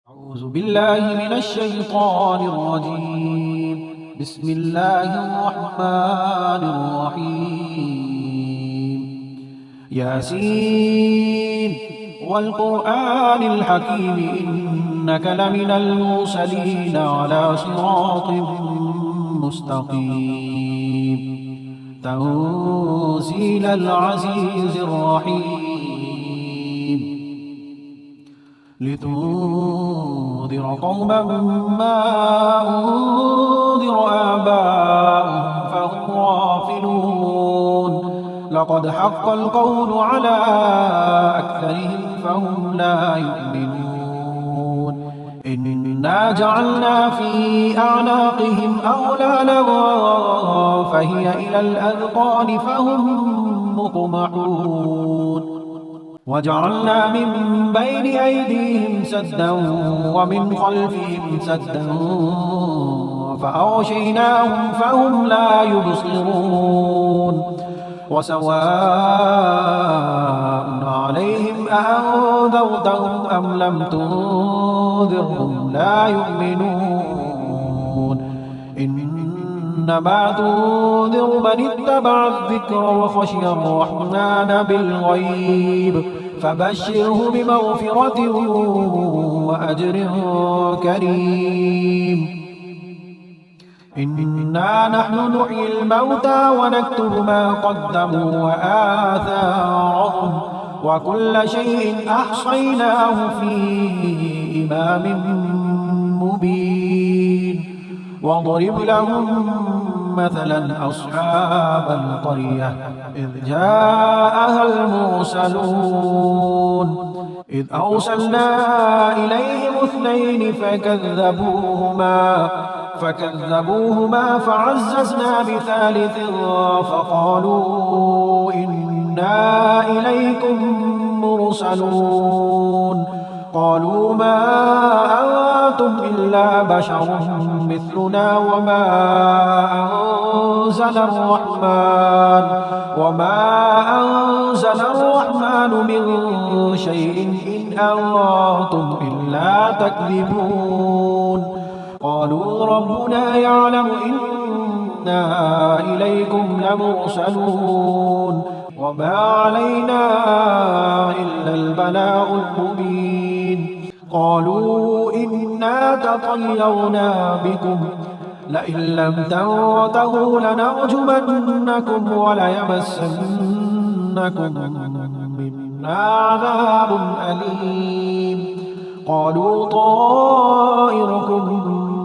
أعوذ بالله من الشيطان الرجيم. بسم الله الرحمن الرحيم. ياسين والقرآن الحكيم إنك لمن المرسلين على صراط مستقيم. تنزيل العزيز الرحيم. لتنذر قوما ما أنذر آباؤهم فهم غافلون. لقد حق القول على أكثرهم فهم لا يؤمنون. إنا جعلنا في أعناقهم أغلالا فهي إلى الأذقان فهم مطمحون. وجعلنا من بين أيديهم سدا ومن خلفهم سدا فأغشيناهم فهم لا يبصرون. وسواء عليهم أأنذرتهم أم لم تنذرهم لا يؤمنون. إنما تنذر من اتبع الذكر وخشي الرحمن بالغيب فبشره بمغفرة وأجر كريم. إنا نحن نحيي الموتى ونكتب ما قدموا وآثارهم وكل شيء أحصيناه في إمام مبين. واضرب لهم مثلا أصحاب القرية إذ جاءها المرسلون إذ أرسلنا إليهم اثنين فكذبوهما فعززنا بثالث فقالوا إنا إليكم مرسلون. قالوا ما أنتم إلا بشر مثلنا وما أنزل الرحمن من شيء إن أنتم إلا تكذبون. قالوا ربنا يعلم إنا إليكم لمرسلون وما علينا إلا البلاغ المبين. قالوا إنا تطيرنا بكم لئن لم تنتهوا لنرجمنكم وليمسنكم منا عذاب أليم. قالوا طائركم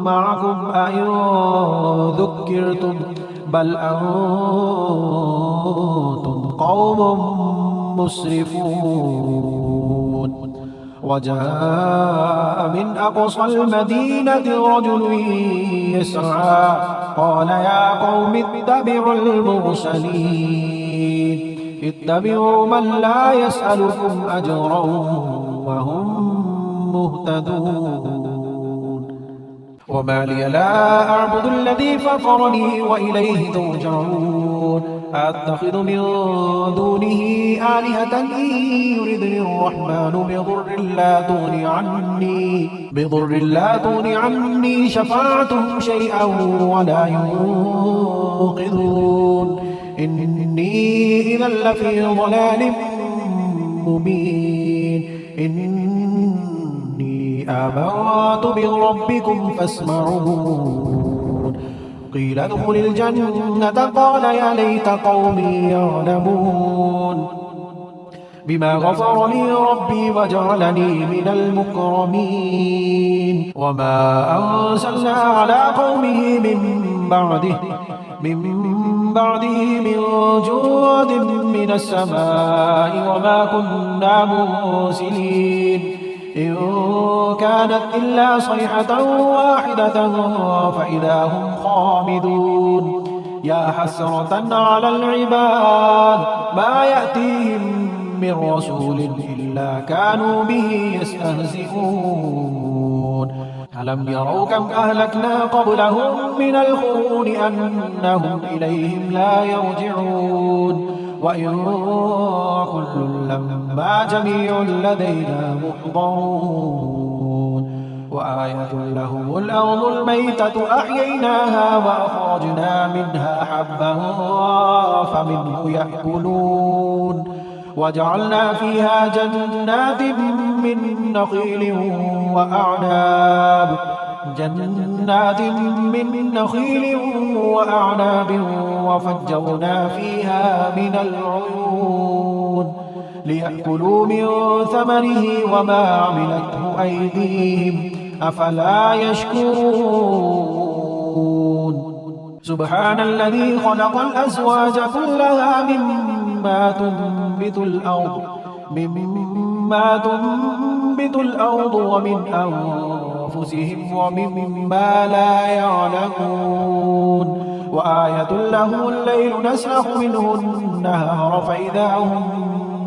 معكم أئن ذكرتم بل أنتم قوم مسرفون. وجاء من أقصى المدينة رجل يسعى قال يا قوم اتبعوا المرسلين اتبعوا من لا يسألكم أجرا وهم مهتدون. وما لي لا أعبد الذي فطرني وإليه ترجعون. أتخذ من دونه آلهة إن يردني الرحمن بضر لا تغني عني شفاعتهم شيئا ولا ينقذون. إني إذا لفي ضلال مبين. إني آمنت بربكم فاسمعون. قيل ادخل الجنة قال يا ليت قومي يعلمون بما غفر لي ربي وجعلني من المكرمين. وما أرسلنا على قومه من بعده من جود من السماء وما كنا مرسلين إن كانت إلا صيحة واحدة فإذا هم خامدون. يا حسرة على العباد ما يأتيهم من رسول إلا كانوا به يستهزئون. ألم يروا كم أهلكنا قبلهم من القرون أنهم إليهم لا يرجعون. وإن كل لما جميع لدينا محضرون وآية لهم الأرض الميتة أحييناها وأخرجنا منها حبا فمنه يأكلون وجعلنا فيها جنات من نخيل وأعناب وفجرنا فيها من العيون ليأكلوا من ثمره وما عملته أيديهم أفلا يشكرون سبحان الذي خلق الأزواج كلها مما تنبت الأرض ومن أنفسهم ومما لا يعلمون وآية له الليل نسلخ منه النهار فإذا هم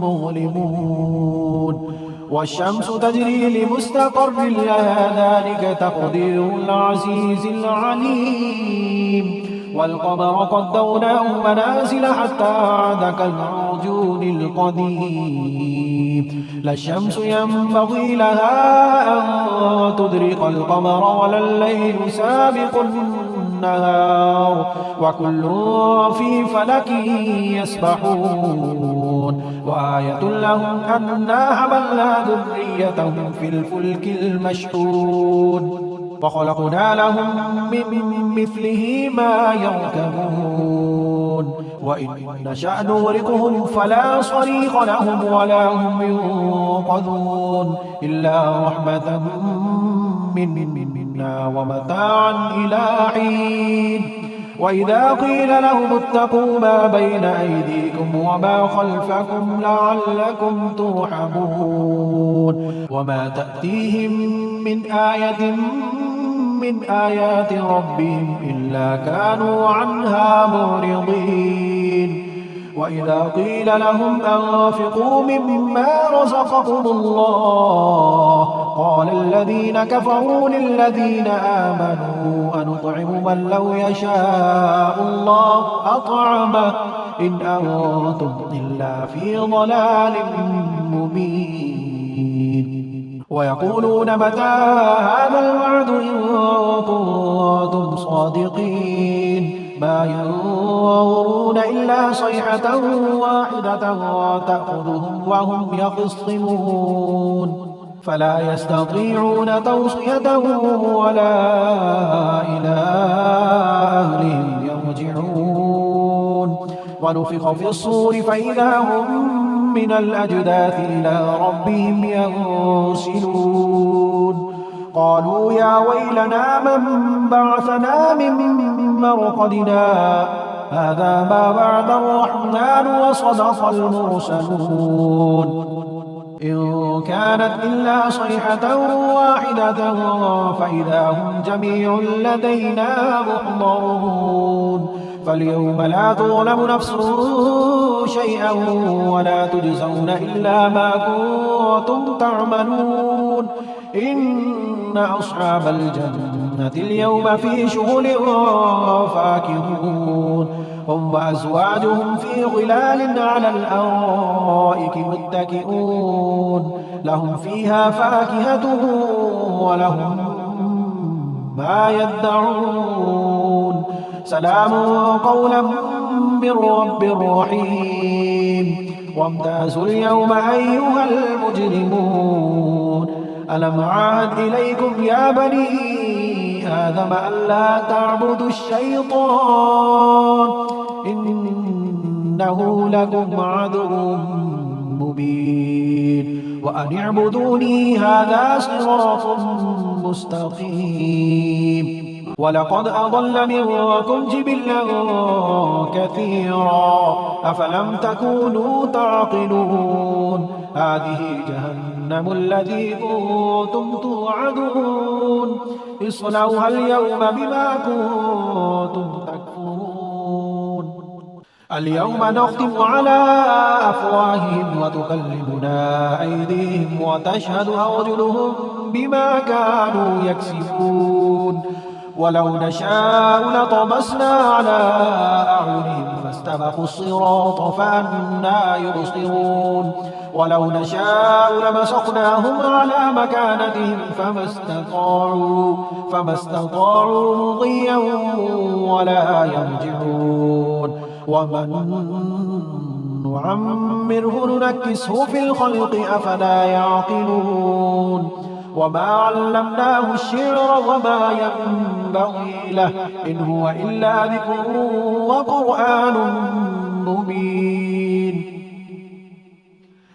مظلمون والشمس تجري لمستقر لها ذلك تقدير العزيز العليم والقمر قدرناه منازل حتى عاد كالعرجون القديم لا الشمس ينبغي لها أن تدرك القمر ولا الليل سابق النهار وكل في فلك يسبحون وآية لهم أنا حملنا ذريتهم في الفلك المشحون وخلقنا لهم من مثله ما يركبون وإن نشأ نغرقهم فلا صريخ لهم ولا هم ينقذون إلا رحمة منا ومتاعا إلى حين وإذا قيل لهم اتقوا ما بين أيديكم وما خلفكم لعلكم ترحمون وما تأتيهم من آية من آيات ربهم إلا كانوا عنها معرضين وإذا قيل لهم أنفقوا مما رزقكم الله قال الذين كفروا للذين آمنوا أنطعم من لو يشاء الله أطعمه إن أنتم إلا في ضلال مبين ويقولون متى هذا الوعد إن كنتم صادقين ما ينظرون إلا صيحة واحدة تأخذهم وهم يخصمون فلا يستطيعون توصية ولا إلى أهلهم يرجعون ونفخ في الصور فإذا هم من الأجداث إلى ربهم ينسلون قالوا يا ويلنا من بعثنا من مرقدنا هذا ما وعد الرحمن وصدق المرسلون إن كانت إلا صيحة واحدة فإذا هم جميع لدينا محضرون فاليوم لا تظلم نفس شيئا ولا تجزون إلا ما كنتم تعملون إن أصحاب الجنة اليوم في شغل فاكهون هم وأزواجهم في ظلال على الأرائك متكئون لهم فيها فاكهة ولهم ما يدعون سلام قولا من رب رحيم وامتازوا اليوم أيها المجرمون ألم أعهد إليكم يا بني آدم ألا تعبدوا الشيطان إنه لكم عدو مبين وأن اعبدوني هذا صراط مستقيم ولقد أضل منكم جبلا كثيرا أفلم تكونوا تعقلون هذه جهنم التي كنتم توعدون اصلوها اليوم بما كنتم تكفرون اليوم نختم على أفواههم وتكلمنا أيديهم وتشهد أرجلهم بما كانوا يكسبون ولو نشاء لطمسنا على أعينهم فاستبقوا الصراط فأنى يبصرون ولو نشاء لمسخناهم على مكانتهم فما استطاعوا مضيا ولا يرجعون ومن نعمره ننكسه في الخلق أفلا يعقلون وما علمناه الشعر وما ينبغي له إن هو إلا ذكر وقرآن مبين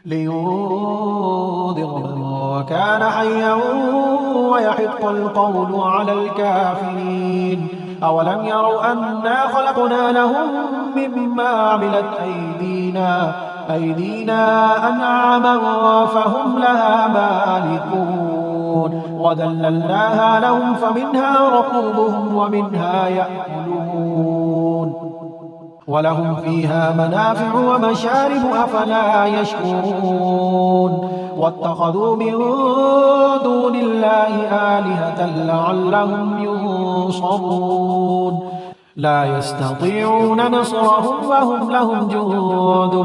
لينذر من كان حيا ويحق القول على الكافرين أولم يروا أنا خلقنا لهم مما عملت أيدينا أنعاما فهم لها مالكون وذللناها لهم فمنها ركوبهم ومنها يأكلون ولهم فيها منافع ومشارب أفلا يشكرون واتخذوا من دون الله آلهة لعلهم ينصرون لا يستطيعون نصرهم وهم لهم جند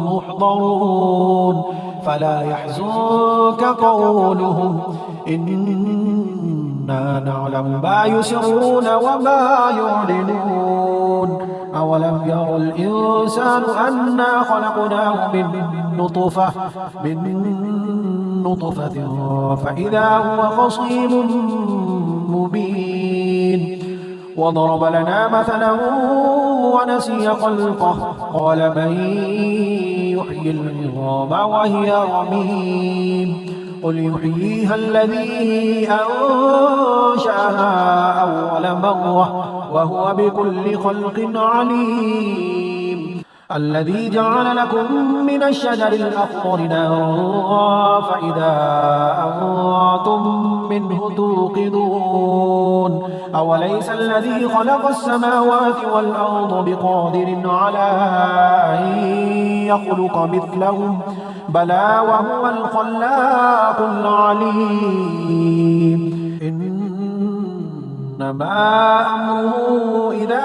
محضرون فلا يحزنك قولهم إنا نعلم ما يسرون وما يعلنون أولم يرى الإنسان أنا خلقناه من نطفة فإذا هو خصيم مبين وضرب لنا مثلا ونسي خلقه قال من يحيي العظام وهي رميم قل يحييها الذي أنشأها أول مرة وهو بكل خلق عليم الذي جعل لكم من الشجر الأخضر نارا فإذا أنتم منه توقدون أوليس الذي خلق السماوات والأرض بقادر على أن يخلق مثلهم بلى وهو الخلاق العليم إنما أمره إذا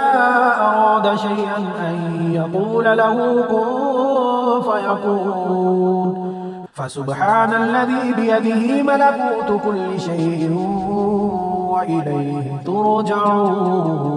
أراد شيئا أن يقول له كن فيكون فسبحان الذي بيده ملكوت كل شيء وإليه ترجعون